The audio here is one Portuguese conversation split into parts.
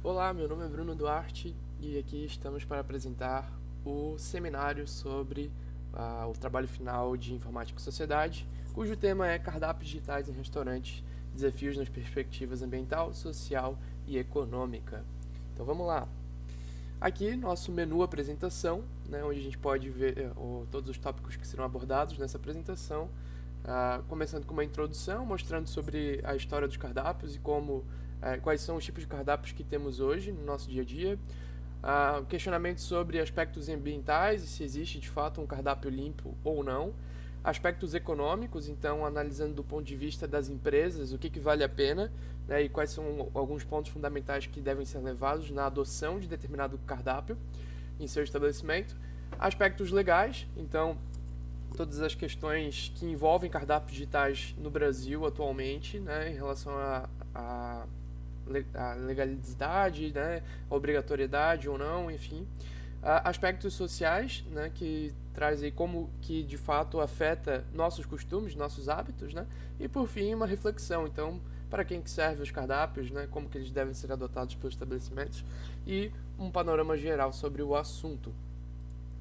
Olá, meu nome é Bruno Duarte e aqui estamos para apresentar o seminário sobre o trabalho final de Informática e Sociedade, cujo tema é Cardápios Digitais em Restaurantes, Desafios nas Perspectivas Ambiental, Social e Econômica. Então vamos lá. Aqui nosso menu apresentação, né, onde a gente pode ver todos os tópicos que serão abordados nessa apresentação, começando com uma introdução, mostrando sobre a história dos cardápios e quais são os tipos de cardápios que temos hoje no nosso dia a dia. Questionamentos sobre aspectos ambientais e se existe de fato um cardápio limpo ou não. Aspectos econômicos, então analisando do ponto de vista das empresas o que vale a pena, né, e quais são alguns pontos fundamentais que devem ser levados na adoção de determinado cardápio em seu estabelecimento. Aspectos legais, então todas as questões que envolvem cardápios digitais no Brasil atualmente, né, em relação a legalidade, né, a obrigatoriedade ou não, enfim. Aspectos sociais, né, que traz aí como que de fato afeta nossos costumes, nossos hábitos, né, e por fim uma reflexão, então para quem que serve os cardápios, né, como que eles devem ser adotados pelos estabelecimentos e um panorama geral sobre o assunto.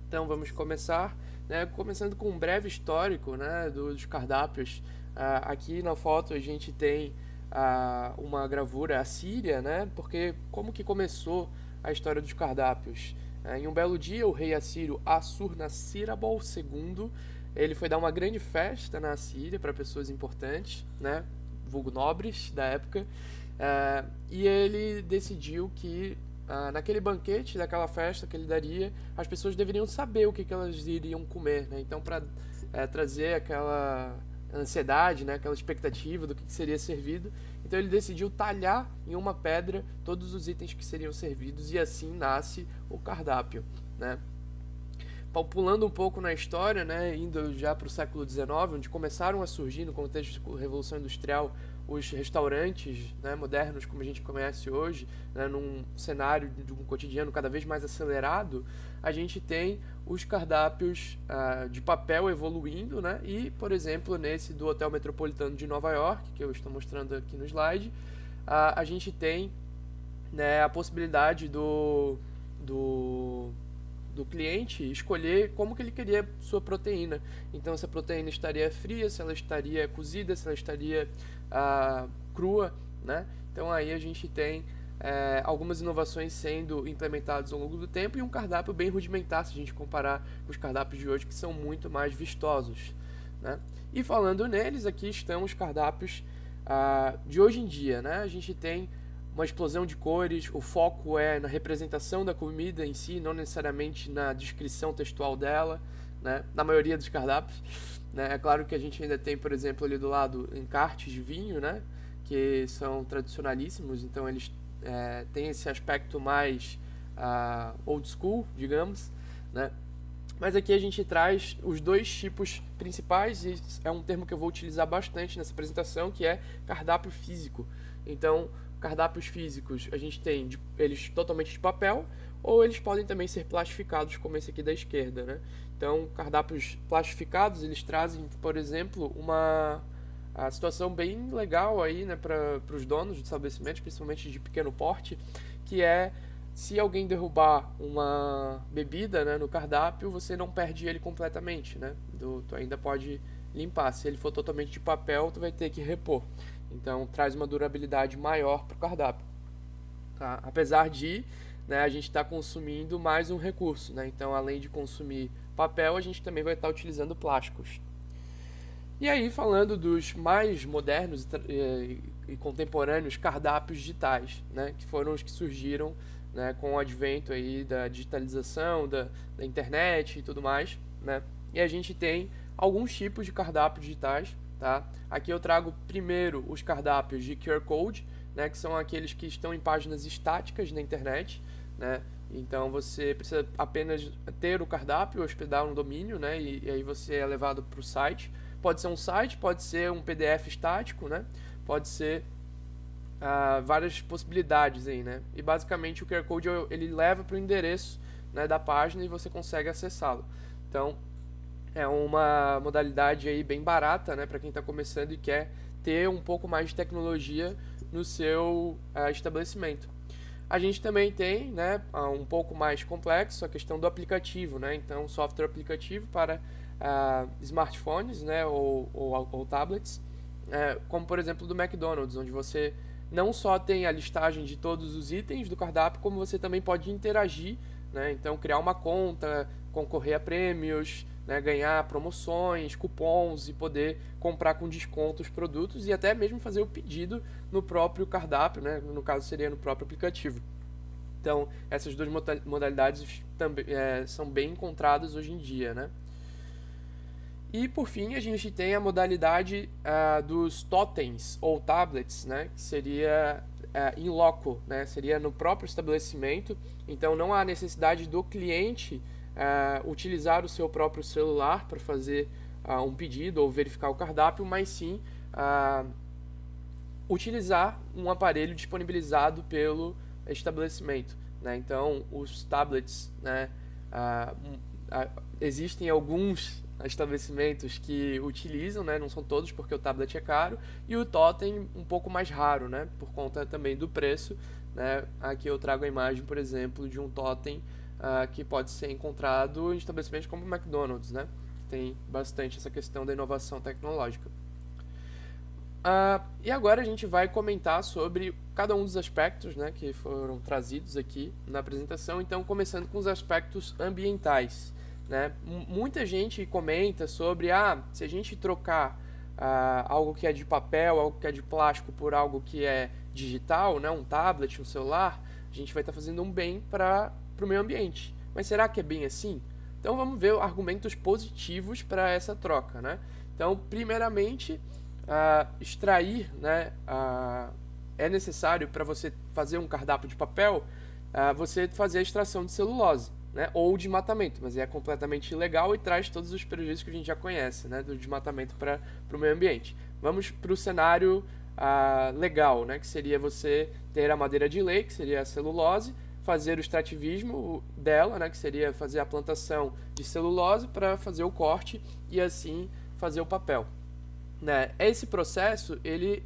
Então vamos começar, né, começando com um breve histórico, né, dos cardápios. Aqui na foto a gente tem uma gravura assíria, né, porque como que começou a história dos cardápios? Em um belo dia, o rei assírio Assur-Nassir-Abal II, ele foi dar uma grande festa na Assíria para pessoas importantes, né, vulgo nobres da época, e ele decidiu que naquele banquete, daquela festa que ele daria, as pessoas deveriam saber o que elas iriam comer, né? Então, para trazer aquela ansiedade, né, aquela expectativa do que seria servido, então ele decidiu talhar em uma pedra todos os itens que seriam servidos e assim nasce o cardápio, né? Pulando um pouco na história, né, indo já para o século XIX, onde começaram a surgir no contexto da Revolução Industrial os restaurantes, né, modernos como a gente conhece hoje, né, num cenário de um cotidiano cada vez mais acelerado, a gente tem os cardápios de papel evoluindo, né, e, por exemplo, nesse do Hotel Metropolitano de Nova York, que eu estou mostrando aqui no slide, a gente tem, né, a possibilidade do cliente escolher como que ele queria sua proteína. Então, se a proteína estaria fria, se ela estaria cozida, se ela estaria crua, né? Então, aí a gente tem algumas inovações sendo implementadas ao longo do tempo e um cardápio bem rudimentar se a gente comparar com os cardápios de hoje, que são muito mais vistosos, né? E falando neles, aqui estão os cardápios de hoje em dia, né? A gente tem uma explosão de cores, o foco é na representação da comida em si, não necessariamente na descrição textual dela, né, na maioria dos cardápios, né. É claro que a gente ainda tem, por exemplo, ali do lado encartes de vinho, né, que são tradicionalíssimos, então eles têm esse aspecto mais old school, digamos, né. Mas aqui a gente traz os dois tipos principais, e é um termo que eu vou utilizar bastante nessa apresentação, que é cardápio físico. Então, cardápios físicos a gente tem eles totalmente de papel, ou eles podem também ser plastificados, como esse aqui da esquerda, né? Então, cardápios plastificados, eles trazem, por exemplo, a situação bem legal aí, né, para os donos de estabelecimentos, principalmente de pequeno porte, que é se alguém derrubar uma bebida, né, no cardápio, você não perde ele completamente, né? Tu ainda pode limpar. Se ele for totalmente de papel, tu vai ter que repor. Então traz uma durabilidade maior para o cardápio, tá? Apesar de, né, a gente estar consumindo mais um recurso, né? Então, além de consumir papel, a gente também vai estar utilizando plásticos. E aí, falando dos mais modernos e contemporâneos cardápios digitais, né, que foram os que surgiram, né, com o advento aí da digitalização, da internet e tudo mais, né? E a gente tem alguns tipos de cardápios digitais, tá? Aqui eu trago primeiro os cardápios de QR Code, né, que são aqueles que estão em páginas estáticas na internet, né? Então você precisa apenas ter o cardápio, hospedar um domínio, né, e aí você é levado para o site. Pode ser um site, pode ser um PDF estático, né? Pode ser várias possibilidades aí, né? E basicamente o QR Code ele leva para o endereço, né, da página e você consegue acessá-lo. Então é uma modalidade aí bem barata, né, para quem está começando e quer ter um pouco mais de tecnologia no seu estabelecimento. A gente também tem, né, um pouco mais complexo a questão do aplicativo, né? Então, software aplicativo para smartphones, né, ou tablets, como por exemplo do McDonald's, onde você não só tem a listagem de todos os itens do cardápio, como você também pode interagir, né? Então, criar uma conta, concorrer a prêmios, né, ganhar promoções, cupons e poder comprar com desconto os produtos e até mesmo fazer o pedido no próprio cardápio, né, no caso seria no próprio aplicativo. Então, essas duas modalidades também são bem encontradas hoje em dia, né? E por fim a gente tem a modalidade dos totens ou tablets, né, que seria in loco, né, seria no próprio estabelecimento. Então não há necessidade do cliente utilizar o seu próprio celular para fazer um pedido ou verificar o cardápio, mas sim utilizar um aparelho disponibilizado pelo estabelecimento, né? Então os tablets, né, existem alguns estabelecimentos que utilizam, né, não são todos porque o tablet é caro, e o totem um pouco mais raro, né, por conta também do preço, né. Aqui eu trago a imagem, por exemplo, de um totem que pode ser encontrado em estabelecimentos como o McDonald's, né, que tem bastante essa questão da inovação tecnológica. E agora a gente vai comentar sobre cada um dos aspectos, né, que foram trazidos aqui na apresentação, então começando com os aspectos ambientais. Né? Muita gente comenta sobre se a gente trocar algo que é de papel, algo que é de plástico por algo que é digital, né? Um tablet, um celular, a gente vai estar fazendo um bem para o meio ambiente. Mas será que é bem assim? Então vamos ver argumentos positivos para essa troca. Né? Então, primeiramente, extrair, né, é necessário para você fazer um cardápio de papel, você fazer a extração de celulose. Né, ou desmatamento, mas é completamente ilegal e traz todos os prejuízos que a gente já conhece, né, do desmatamento para o meio ambiente. Vamos para o cenário legal, né, que seria você ter a madeira de lei, que seria a celulose, fazer o extrativismo dela, né, que seria fazer a plantação de celulose para fazer o corte e assim fazer o papel. Né. Esse processo ele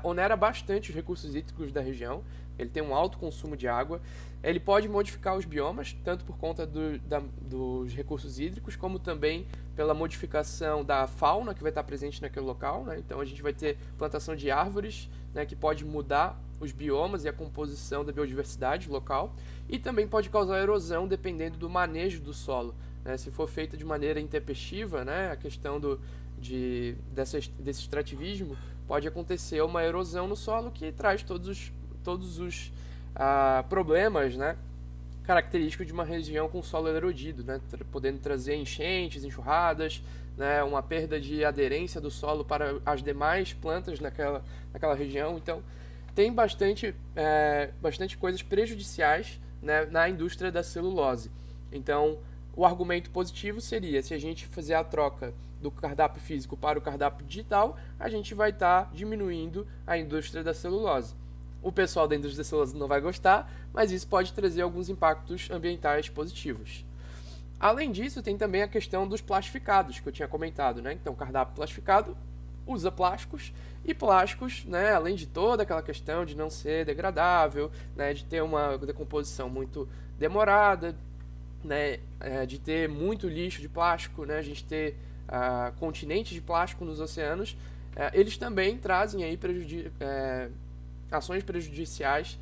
onera bastante os recursos hídricos da região, ele tem um alto consumo de água, ele pode modificar os biomas, tanto por conta dos recursos hídricos, como também pela modificação da fauna que vai estar presente naquele local. Né? Então a gente vai ter plantação de árvores, né, que pode mudar os biomas e a composição da biodiversidade local, e também pode causar erosão dependendo do manejo do solo. Né? Se for feita de maneira intempestiva, né, a questão desse extrativismo, pode acontecer uma erosão no solo que traz todos os problemas, né, característicos de uma região com solo erodido, né, podendo trazer enchentes, enxurradas, né, uma perda de aderência do solo para as demais plantas naquela região. Então, tem bastante coisas prejudiciais, né, na indústria da celulose. Então, o argumento positivo seria, se a gente fizer a troca do cardápio físico para o cardápio digital, a gente vai estar diminuindo a indústria da celulose. O pessoal da indústria da celulose não vai gostar, mas isso pode trazer alguns impactos ambientais positivos. Além disso, tem também a questão dos plastificados, que eu tinha comentado, né? Então, cardápio plastificado usa plásticos, e plásticos, né, além de toda aquela questão de não ser degradável, né, de ter uma decomposição muito demorada, né, de ter muito lixo de plástico, né, a gente ter continentes de plástico nos oceanos, eles também trazem aí ações prejudiciais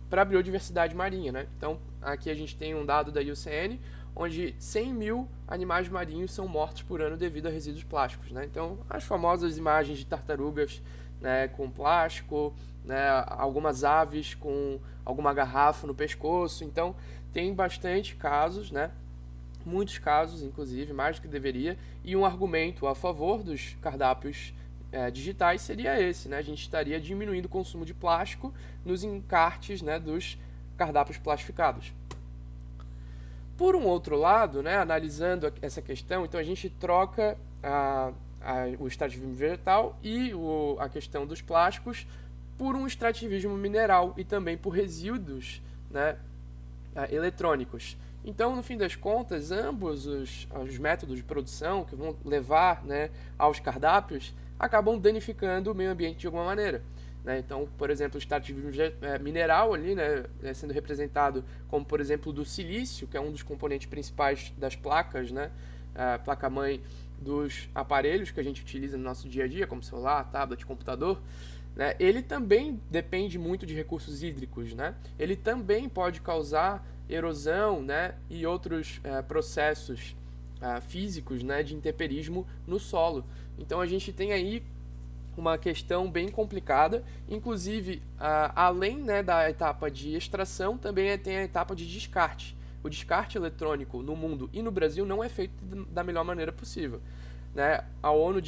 para a biodiversidade marinha. Né? Então, aqui a gente tem um dado da IUCN, onde 100 mil animais marinhos são mortos por ano devido a resíduos plásticos. Né? Então, as famosas imagens de tartarugas, né, com plástico, né, algumas aves com alguma garrafa no pescoço. Então, tem bastante casos, né, muitos casos, inclusive, mais do que deveria, e um argumento a favor dos cardápios digitais seria esse, né? A gente estaria diminuindo o consumo de plástico nos encartes, né, dos cardápios plastificados. Por um outro lado, né, analisando essa questão, então a gente troca o extrativismo vegetal e a questão dos plásticos por um extrativismo mineral e também por resíduos, né, eletrônicos. Então, no fim das contas, ambos os métodos de produção que vão levar, né, aos cardápios acabam danificando o meio ambiente de alguma maneira. né? Então, por exemplo, o extrativismo mineral ali, né, sendo representado como, por exemplo, do silício, que é um dos componentes principais das placas, né, a placa-mãe dos aparelhos que a gente utiliza no nosso dia a dia, como celular, tablet, computador, né, ele também depende muito de recursos hídricos, né? Ele também pode causar erosão, né, e outros processos físicos, né, de intemperismo no solo. Então a gente tem aí uma questão bem complicada, inclusive além, né, da etapa de extração, também tem a etapa de descarte. O descarte eletrônico no mundo e no Brasil não é feito da melhor maneira possível, né? A ONU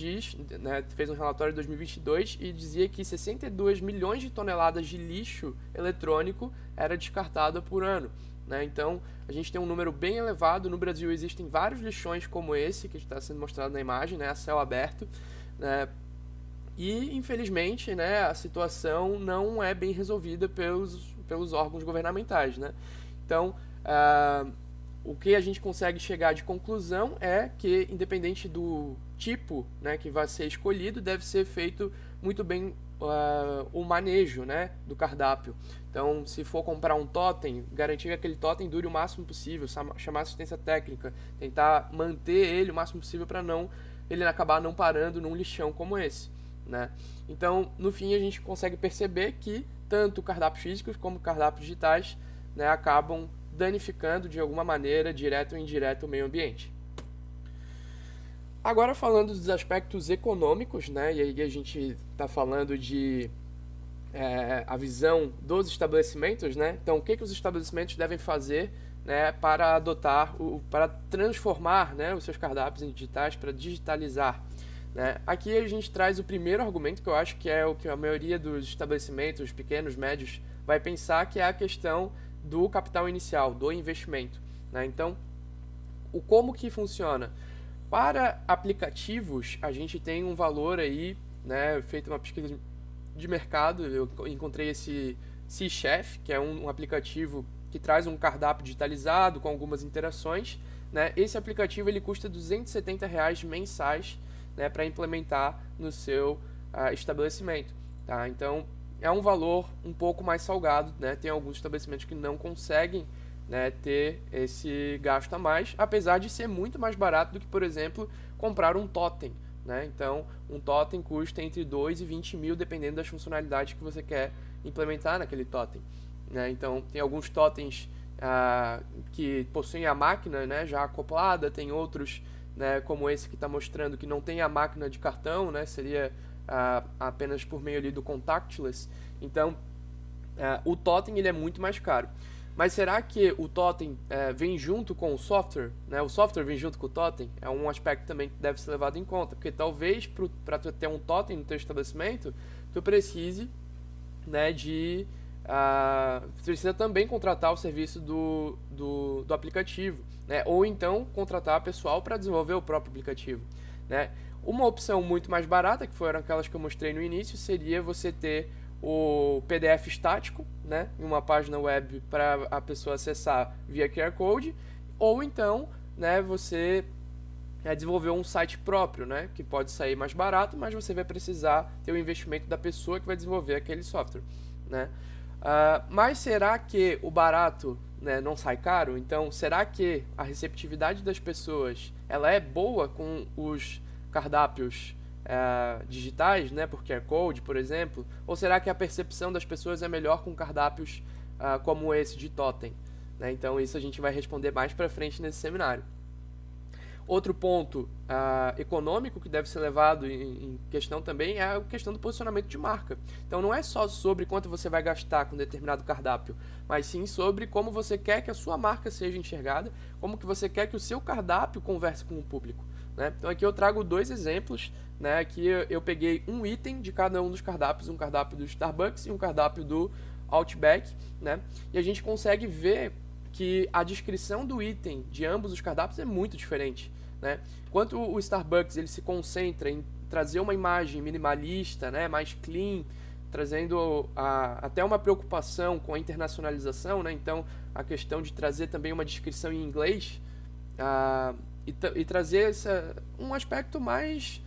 fez um relatório em 2022 e dizia que 62 milhões de toneladas de lixo eletrônico era descartado por ano, né? Então a gente tem um número bem elevado. No Brasil existem vários lixões como esse que está sendo mostrado na imagem, né, a céu aberto, né? E, infelizmente, né, a situação não é bem resolvida pelos órgãos governamentais, né? Então, o que a gente consegue chegar de conclusão é que, independente do tipo, né, que vai ser escolhido, deve ser feito muito bem o manejo, né, do cardápio. Então, se for comprar um totem, garantir que aquele totem dure o máximo possível, chamar assistência técnica, tentar manter ele o máximo possível para ele acabar não parando num lixão como esse, né? Então, no fim, a gente consegue perceber que tanto cardápios físicos como cardápios digitais, né, acabam danificando de alguma maneira, direto ou indireto, o meio ambiente. Agora, falando dos aspectos econômicos, né, e aí a gente está falando de a visão dos estabelecimentos, né? Então, o que os estabelecimentos devem fazer, né, para para transformar, né, os seus cardápios em digitais, para digitalizar, né? Aqui a gente traz o primeiro argumento, que eu acho que é o que a maioria dos estabelecimentos, pequenos, médios, vai pensar, que é a questão do capital inicial, do investimento, né? Então, como que funciona? Para aplicativos, a gente tem um valor aí, né, feito uma pesquisa de mercado, eu encontrei esse C-Chef, que é um aplicativo que traz um cardápio digitalizado com algumas interações, né? Esse aplicativo ele custa R$270 mensais, né, para implementar no seu estabelecimento, tá? Então, é um valor um pouco mais salgado, né? Tem alguns estabelecimentos que não conseguem, né, ter esse gasto a mais, apesar de ser muito mais barato do que, por exemplo, comprar um totem, né? Então, um totem custa entre 2 e 20 mil, dependendo das funcionalidades que você quer implementar naquele totem, né? Então, tem alguns totens que possuem a máquina, né, já acoplada, tem outros, né, como esse que está mostrando que não tem a máquina de cartão, né, seria apenas por meio ali do contactless. Então, o totem ele é muito mais caro. Mas será que o totem vem junto com o software, né? O software vem junto com o totem? É um aspecto também que deve ser levado em conta, porque talvez para tu ter um totem no teu estabelecimento, tu precise, né, tu precisa também contratar o serviço do aplicativo, né? Ou então contratar pessoal para desenvolver o próprio aplicativo, né? Uma opção muito mais barata, que foram aquelas que eu mostrei no início, seria você ter o PDF estático, né, em uma página web para a pessoa acessar via QR Code, ou então, né, você desenvolver um site próprio, né, que pode sair mais barato, mas você vai precisar ter o investimento da pessoa que vai desenvolver aquele software, né? Mas será que o barato, né, não sai caro? Então, será que a receptividade das pessoas ela é boa com os cardápios digitais, né, por QR Code, por exemplo? Ou será que a percepção das pessoas é melhor com cardápios como esse de totem, né? Então isso a gente vai responder mais para frente nesse seminário. Outro ponto econômico que deve ser levado em questão também é a questão do posicionamento de marca. Então não é só sobre quanto você vai gastar com determinado cardápio, mas sim sobre como você quer que a sua marca seja enxergada, como que você quer que o seu cardápio converse com o público, né? Então aqui eu trago dois exemplos, né? Aqui eu peguei um item de cada um dos cardápios, um cardápio do Starbucks e um cardápio do Outback, né? E a gente consegue ver que a descrição do item de ambos os cardápios é muito diferente, né? Enquanto o Starbucks ele se concentra em trazer uma imagem minimalista, né, mais clean, trazendo até uma preocupação com a internacionalização, né? Então a questão de trazer também uma descrição em inglês e trazer um aspecto mais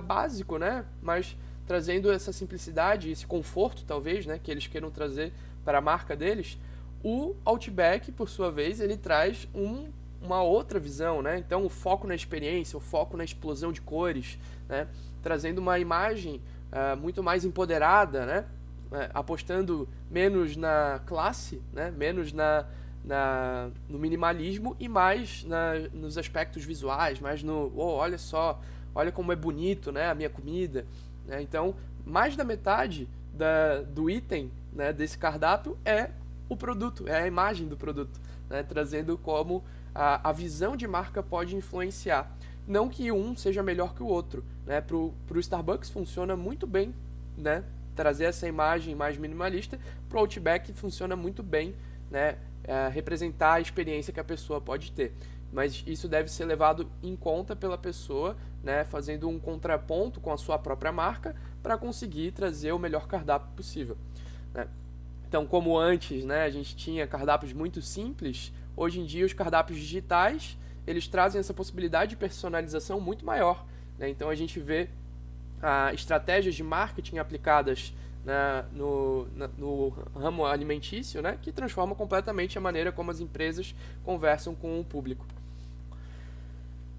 básico, né? Mais trazendo essa simplicidade, esse conforto, talvez, né, que eles queiram trazer para a marca deles. O Outback, por sua vez, ele traz uma outra visão, né? Então, o foco na experiência, o foco na explosão de cores, né? Trazendo uma imagem muito mais empoderada, né? Apostando menos na classe, né? Menos no minimalismo e mais nos aspectos visuais, mais no, olha só, olha como é bonito, né? A minha comida, né? Então, mais da metade do item, né, desse cardápio é o produto, é a imagem do produto, né? Trazendo como a visão de marca pode influenciar. Não que um seja melhor que o outro, né? Pro Starbucks funciona muito bem, né? Trazer essa imagem mais minimalista. Pro Outback funciona muito bem, né? Representar a experiência que a pessoa pode ter. Mas isso deve ser levado em conta pela pessoa, né? Fazendo um contraponto com a sua própria marca para conseguir trazer o melhor cardápio possível, né? Então, como antes, né, a gente tinha cardápios muito simples, hoje em dia os cardápios digitais, eles trazem essa possibilidade de personalização muito maior, né? Então a gente vê estratégias de marketing aplicadas no ramo alimentício, né, que transformam completamente a maneira como as empresas conversam com o público.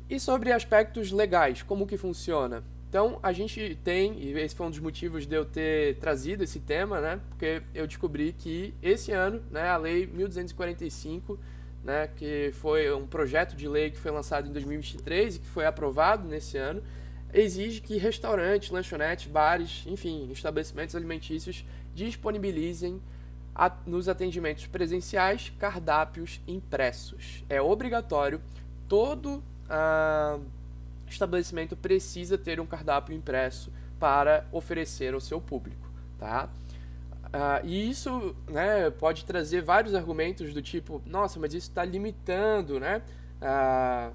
E sobre aspectos legais, como que funciona? Então, a gente tem, e esse foi um dos motivos de eu ter trazido esse tema, né, porque eu descobri que esse ano, né, a Lei 1245, né, que foi um projeto de lei que foi lançado em 2023 e que foi aprovado nesse ano, exige que restaurantes, lanchonetes, bares, enfim, estabelecimentos alimentícios disponibilizem nos atendimentos presenciais cardápios impressos. É obrigatório, todo estabelecimento precisa ter um cardápio impresso para oferecer ao seu público, tá? E isso, né, pode trazer vários argumentos do tipo, nossa, mas isso está limitando, né?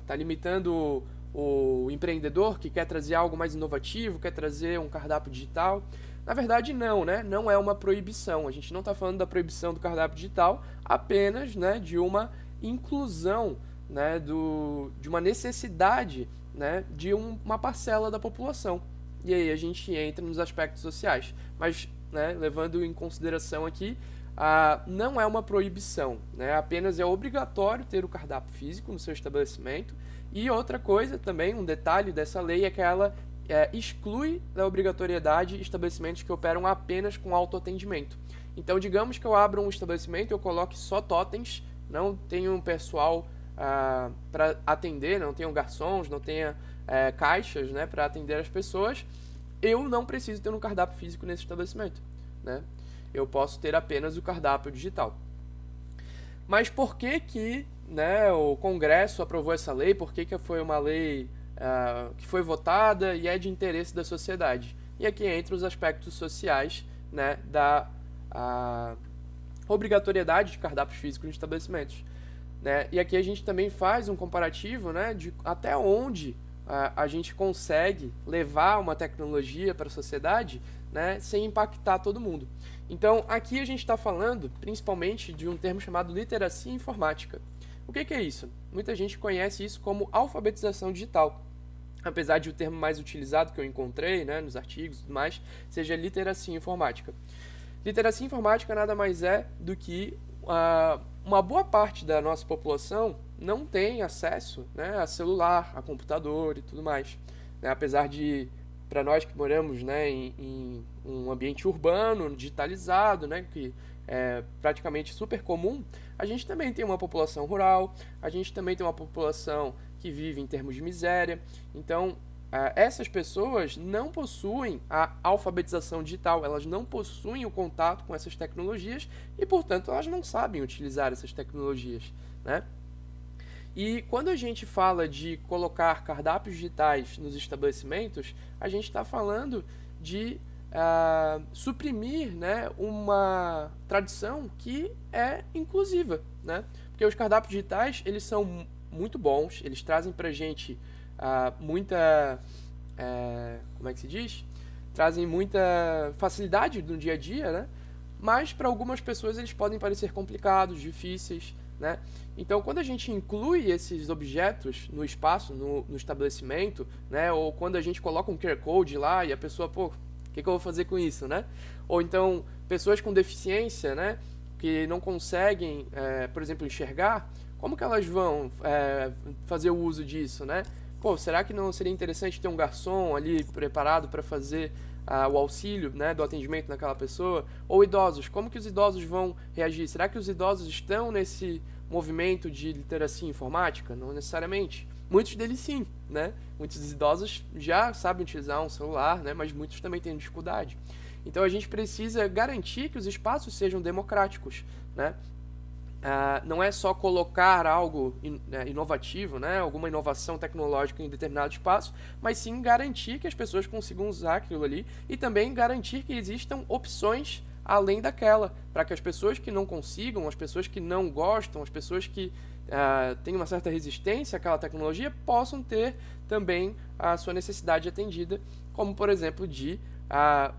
Está limitando o empreendedor que quer trazer algo mais inovativo, quer trazer um cardápio digital. Na verdade, não, né? Não é uma proibição. A gente não está falando da proibição do cardápio digital, apenas, né, de uma inclusão, né, de uma necessidade, né, de uma parcela da população. E aí a gente entra nos aspectos sociais. Mas, né, levando em consideração aqui, não é uma proibição, né? Apenas é obrigatório ter o cardápio físico no seu estabelecimento. E outra coisa também, um detalhe dessa lei é que ela exclui da obrigatoriedade estabelecimentos que operam apenas com autoatendimento. Então, digamos que eu abra um estabelecimento e eu coloque só totens, não tenho um pessoal para atender, não tenho garçons, não tenha caixas, né, para atender as pessoas, eu não preciso ter um cardápio físico nesse estabelecimento, né? Eu posso ter apenas o cardápio digital. Mas por que né, o Congresso aprovou essa lei? Por que foi uma lei que foi votada e é de interesse da sociedade? E aqui entra os aspectos sociais, né, da obrigatoriedade de cardápios físicos nos estabelecimentos, né? E aqui a gente também faz um comparativo, né, de até onde a gente consegue levar uma tecnologia para a sociedade, né, sem impactar todo mundo. Então, aqui a gente está falando principalmente de um termo chamado literacia informática. O que é isso? Muita gente conhece isso como alfabetização digital, apesar de o termo mais utilizado que eu encontrei, né, nos artigos e tudo mais, seja literacia informática. Literacia informática nada mais é do que uma boa parte da nossa população não tem acesso, né, a celular, a computador e tudo mais, né, apesar de, para nós que moramos, né, em um ambiente urbano, digitalizado, né, que é praticamente super comum, a gente também tem uma população rural, a gente também tem uma população que vive em termos de miséria. Então, essas pessoas não possuem a alfabetização digital, elas não possuem o contato com essas tecnologias e, portanto, elas não sabem utilizar essas tecnologias, né? E quando a gente fala de colocar cardápios digitais nos estabelecimentos, a gente está falando de suprimir, né, uma tradição que é inclusiva, né? Porque os cardápios digitais, eles são muito bons, eles trazem pra gente muita, como é que se diz? Trazem muita facilidade no dia a dia, né? Mas para algumas pessoas eles podem parecer complicados, difíceis, né? Então, quando a gente inclui esses objetos no espaço, no estabelecimento, né, ou quando a gente coloca um QR Code lá e a pessoa, O que eu vou fazer com isso, né? Ou então, pessoas com deficiência, né, que não conseguem, por exemplo, enxergar, como que elas vão fazer o uso disso, né? Pô, será que não seria interessante ter um garçom ali preparado para fazer o auxílio, né, do atendimento naquela pessoa? Ou idosos, como que os idosos vão reagir? Será que os idosos estão nesse movimento de literacia informática? Não necessariamente. Muitos deles sim, né? Muitos idosos já sabem utilizar um celular, né, mas muitos também têm dificuldade. Então a gente precisa garantir que os espaços sejam democráticos, né? Não é só colocar algo inovativo, né, alguma inovação tecnológica em determinado espaço, mas sim garantir que as pessoas consigam usar aquilo ali e também garantir que existam opções além daquela, para que as pessoas que não consigam, as pessoas que não gostam, as pessoas que têm uma certa resistência àquela tecnologia possam ter também a sua necessidade atendida, como por exemplo de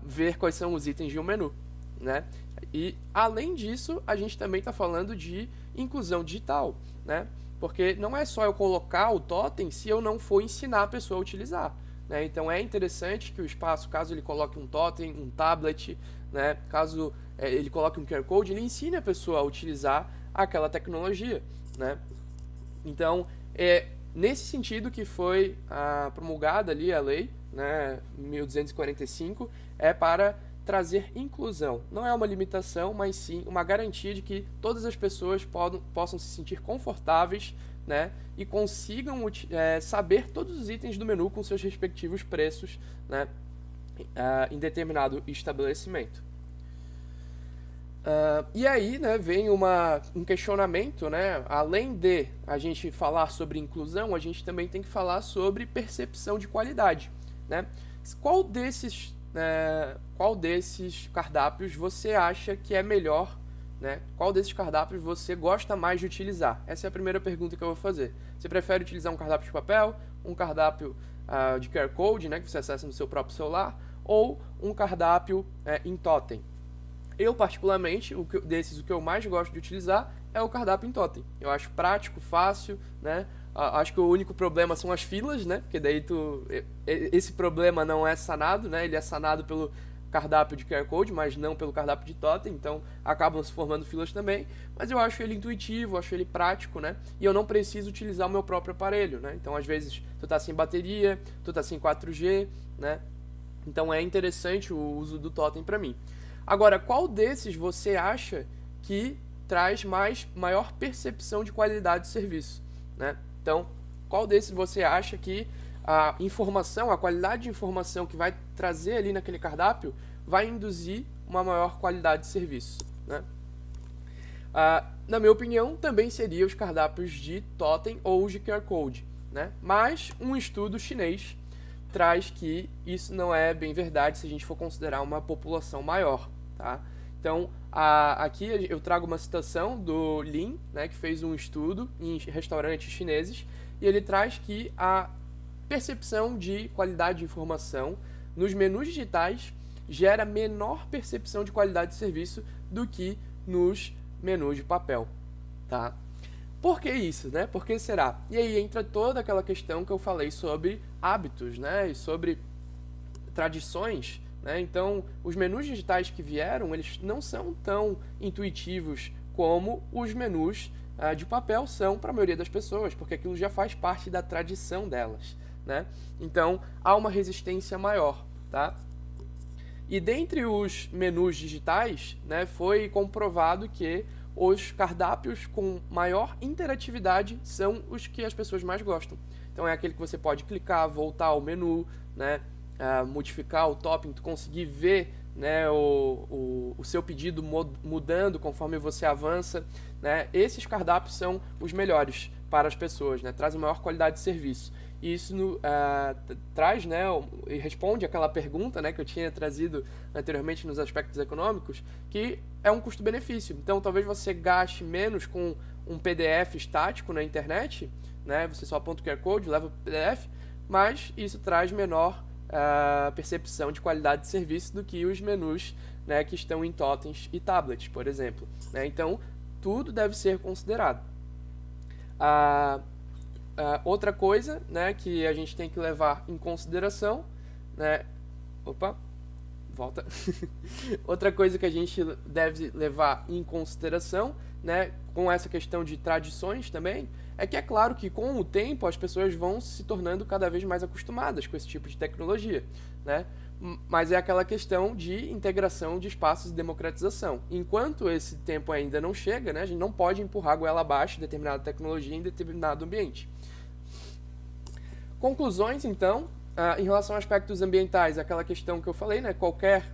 ver quais são os itens de um menu, né? E, além disso, a gente também está falando de inclusão digital, né? Porque não é só eu colocar o totem se eu não for ensinar a pessoa a utilizar, né? Então, é interessante que o espaço, caso ele coloque um totem, um tablet, né? Caso ele coloque um QR Code, ele ensine a pessoa a utilizar aquela tecnologia, né? Então, é nesse sentido que foi promulgada ali a lei, né, 1245, para trazer inclusão. Não é uma limitação, mas sim uma garantia de que todas as pessoas possam se sentir confortáveis, né, e consigam saber todos os itens do menu com seus respectivos preços, né, em determinado estabelecimento. E aí, né, vem um questionamento, né, além de a gente falar sobre inclusão, a gente também tem que falar sobre percepção de qualidade, né? Qual desses cardápios você acha que é melhor, né? Qual desses cardápios você gosta mais de utilizar? Essa é a primeira pergunta que eu vou fazer. Você prefere utilizar um cardápio de papel, um cardápio de QR Code, né, que você acessa no seu próprio celular, ou um cardápio em totem? Eu, particularmente, o que eu mais gosto de utilizar é o cardápio em totem. Eu acho prático, fácil, né? Acho que o único problema são as filas, né? Porque daí esse problema não é sanado, né? Ele é sanado pelo cardápio de QR Code, mas não pelo cardápio de totem, então acabam se formando filas também. Mas eu acho ele intuitivo, acho ele prático, né? E eu não preciso utilizar o meu próprio aparelho, né? Então, às vezes, tu tá sem bateria, tu tá sem 4G, né? Então, é interessante o uso do totem para mim. Agora, qual desses você acha que traz maior percepção de qualidade de serviço, né? Então, qual desses você acha que a informação, a qualidade de informação que vai trazer ali naquele cardápio vai induzir uma maior qualidade de serviço, né? Na minha opinião, também seria os cardápios de totem ou de QR Code, né? Mas um estudo chinês traz que isso não é bem verdade se a gente for considerar uma população maior, tá? Então, aqui eu trago uma citação do Lin, né, que fez um estudo em restaurantes chineses, e ele traz que a percepção de qualidade de informação nos menus digitais gera menor percepção de qualidade de serviço do que nos menus de papel, tá? Por que isso, né? Por que será? E aí entra toda aquela questão que eu falei sobre hábitos, né, e sobre tradições, né? Então, os menus digitais que vieram, eles não são tão intuitivos como os menus de papel são para a maioria das pessoas, porque aquilo já faz parte da tradição delas, né? Então, há uma resistência maior, tá? E dentre os menus digitais, né, foi comprovado que os cardápios com maior interatividade são os que as pessoas mais gostam. Então, é aquele que você pode clicar, voltar ao menu, né, modificar o topping, tu conseguir ver, né, o seu pedido mudando conforme você avança, né? Esses cardápios são os melhores para as pessoas, né? Trazem maior qualidade de serviço. E isso traz, né, e responde aquela pergunta, né, que eu tinha trazido anteriormente nos aspectos econômicos, que é um custo-benefício. Então, talvez você gaste menos com um PDF estático na internet, né? Você só aponta o QR Code, leva o PDF, mas isso traz menor percepção de qualidade de serviço do que os menus, né, que estão em totens e tablets, por exemplo, né? Então, tudo deve ser considerado. Outra coisa, né, que a gente tem que levar em consideração, né, volta. Outra coisa que a gente deve levar em consideração, né, com essa questão de tradições também, é que é claro que com o tempo as pessoas vão se tornando cada vez mais acostumadas com esse tipo de tecnologia, né? Mas é aquela questão de integração de espaços e democratização. Enquanto esse tempo ainda não chega, né, a gente não pode empurrar a goela abaixo determinada tecnologia em determinado ambiente. Conclusões, então, em relação a aspectos ambientais, aquela questão que eu falei, né, qualquer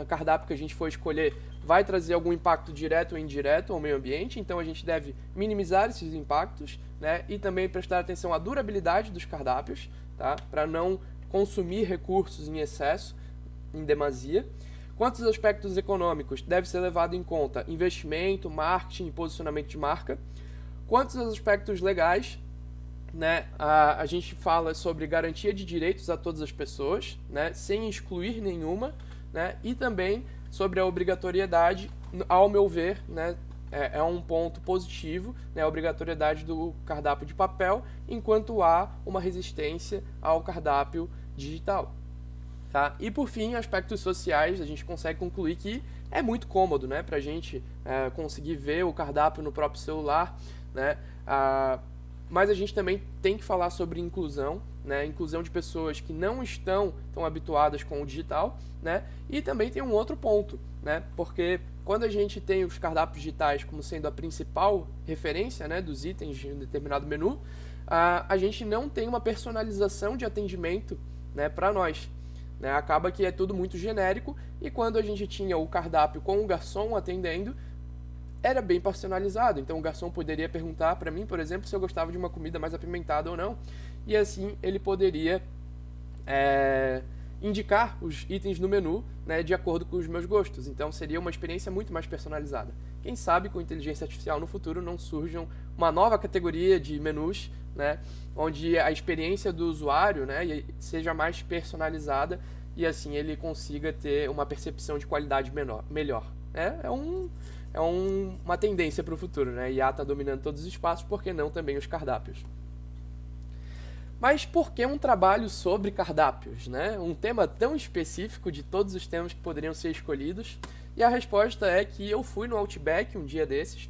cardápio que a gente for escolher vai trazer algum impacto direto ou indireto ao meio ambiente, então a gente deve minimizar esses impactos, né, e também prestar atenção à durabilidade dos cardápios, tá, para não consumir recursos em excesso, em demasia. Quanto aos aspectos econômicos, deve ser levado em conta investimento, marketing e posicionamento de marca. Quanto aos aspectos legais, né, a gente fala sobre garantia de direitos a todas as pessoas, né, sem excluir nenhuma, né, e também sobre a obrigatoriedade, ao meu ver, né, é um ponto positivo, né, a obrigatoriedade do cardápio de papel, enquanto há uma resistência ao cardápio digital. Tá? E por fim, aspectos sociais, a gente consegue concluir que é muito cômodo, né, para a gente conseguir ver o cardápio no próprio celular, né, mas a gente também tem que falar sobre inclusão, né, inclusão de pessoas que não estão tão habituadas com o digital, né, e também tem um outro ponto, né, porque quando a gente tem os cardápios digitais como sendo a principal referência, né, dos itens de um determinado menu, a gente não tem uma personalização de atendimento, né, para nós. Né, acaba que é tudo muito genérico, e quando a gente tinha o cardápio com o garçom atendendo, era bem personalizado. Então o garçom poderia perguntar para mim, por exemplo, se eu gostava de uma comida mais apimentada ou não, e assim ele poderia indicar os itens no menu, né, de acordo com os meus gostos. Então seria uma experiência muito mais personalizada. Quem sabe com inteligência artificial no futuro não surjam uma nova categoria de menus, né, onde a experiência do usuário, né, seja mais personalizada e assim ele consiga ter uma percepção de qualidade melhor. Uma tendência para o futuro, né? IA está dominando todos os espaços, por que não também os cardápios? Mas por que um trabalho sobre cardápios, né? Um tema tão específico de todos os temas que poderiam ser escolhidos? E a resposta é que eu fui no Outback um dia desses,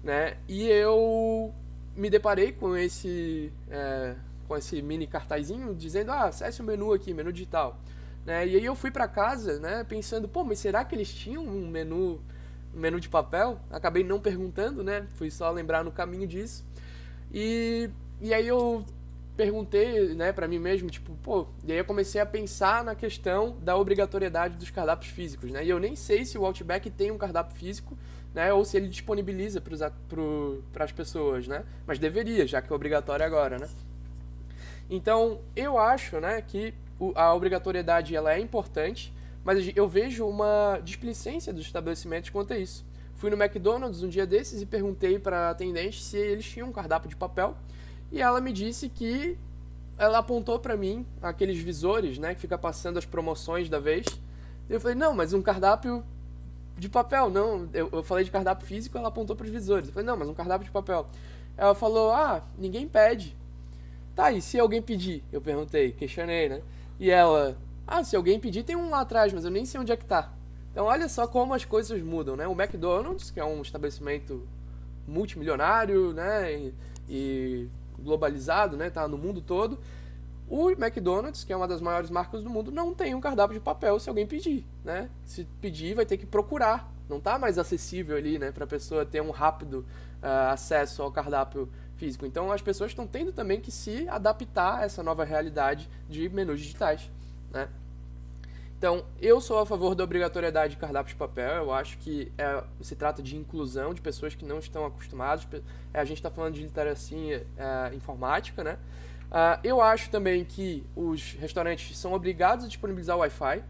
né? E eu me deparei com esse mini cartazinho dizendo, acesse o menu aqui, menu digital. Né? E aí eu fui para casa, né, pensando, mas será que eles tinham um menu de papel? Acabei não perguntando, né? Fui só lembrar no caminho disso. E aí eu perguntei, né, para mim mesmo, e aí eu comecei a pensar na questão da obrigatoriedade dos cardápios físicos, né? E eu nem sei se o Outback tem um cardápio físico, né, ou se ele disponibiliza para as pessoas, né? Mas deveria, já que é obrigatório agora, né? Então, eu acho, né, que a obrigatoriedade ela é importante, mas eu vejo uma displicência dos estabelecimentos quanto a isso. Fui no McDonald's um dia desses e perguntei para a atendente se eles tinham um cardápio de papel, e ela me disse que ela apontou para mim aqueles visores, né, que fica passando as promoções da vez. Eu falei, não, mas um cardápio de papel, não. Eu falei de cardápio físico, ela apontou para os visores. Eu falei, não, mas um cardápio de papel. Ela falou, ninguém pede. Tá, e se alguém pedir? Eu perguntei, questionei, né? E ela, se alguém pedir, tem um lá atrás, mas eu nem sei onde é que tá. Então olha só como as coisas mudam, né? O McDonald's, que é um estabelecimento multimilionário, né, e globalizado, né, tá no mundo todo. O McDonald's, que é uma das maiores marcas do mundo, não tem um cardápio de papel se alguém pedir, né? Se pedir, vai ter que procurar. Não tá mais acessível ali, né, pra pessoa ter um rápido acesso ao cardápio físico. Então as pessoas estão tendo também que se adaptar a essa nova realidade de menus digitais, né? Então, eu sou a favor da obrigatoriedade de cardápio de papel. Eu acho que se trata de inclusão de pessoas que não estão acostumadas. A gente está falando de literacia informática, né? Eu acho também que os restaurantes são obrigados a disponibilizar o Wi-Fi,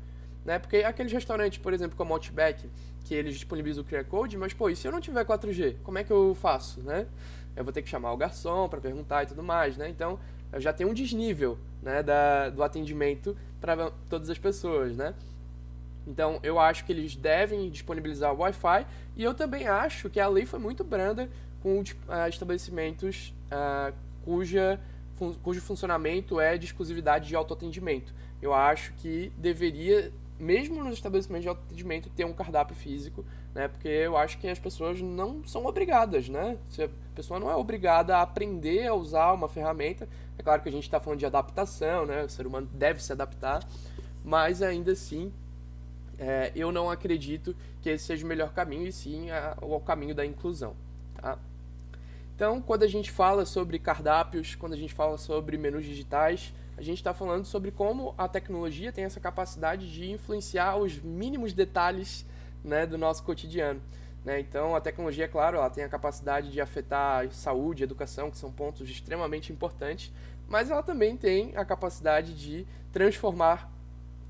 né? Porque aqueles restaurantes, por exemplo, como o Outback, que eles disponibilizam o QR Code, mas, e se eu não tiver 4G, como é que eu faço, né? Eu vou ter que chamar o garçom para perguntar e tudo mais, né? Então, eu já tenho um desnível, né, do atendimento para todas as pessoas, né? Então, eu acho que eles devem disponibilizar o Wi-Fi, e eu também acho que a lei foi muito branda com estabelecimentos cujo funcionamento é de exclusividade de autoatendimento. Eu acho que deveria mesmo nos estabelecimentos de autoatendimento, ter um cardápio físico, né? Porque eu acho que as pessoas não são obrigadas, né? Se a pessoa não é obrigada a aprender a usar uma ferramenta, é claro que a gente está falando de adaptação, né? O ser humano deve se adaptar, mas ainda assim, eu não acredito que esse seja o melhor caminho, e sim o caminho da inclusão, tá? Então, quando a gente fala sobre cardápios, quando a gente fala sobre menus digitais, a gente está falando sobre como a tecnologia tem essa capacidade de influenciar os mínimos detalhes, né, do nosso cotidiano, né? Então, a tecnologia, claro, ela tem a capacidade de afetar saúde, educação, que são pontos extremamente importantes, mas ela também tem a capacidade de transformar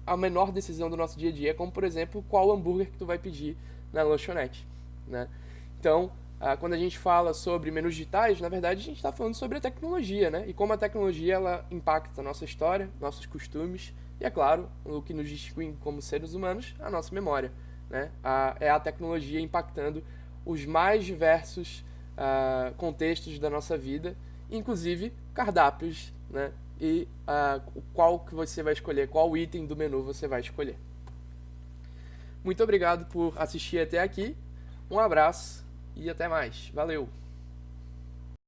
a menor decisão do nosso dia a dia, como, por exemplo, qual hambúrguer que tu vai pedir na lanchonete, né? Então, quando a gente fala sobre menus digitais, na verdade a gente está falando sobre a tecnologia, né? E como a tecnologia ela impacta a nossa história, nossos costumes e, é claro, o que nos distingue como seres humanos, a nossa memória, né? É a tecnologia impactando os mais diversos contextos da nossa vida, inclusive cardápios, né? E qual que você vai escolher, qual item do menu você vai escolher. Muito obrigado por assistir até aqui, um abraço e até mais. Valeu!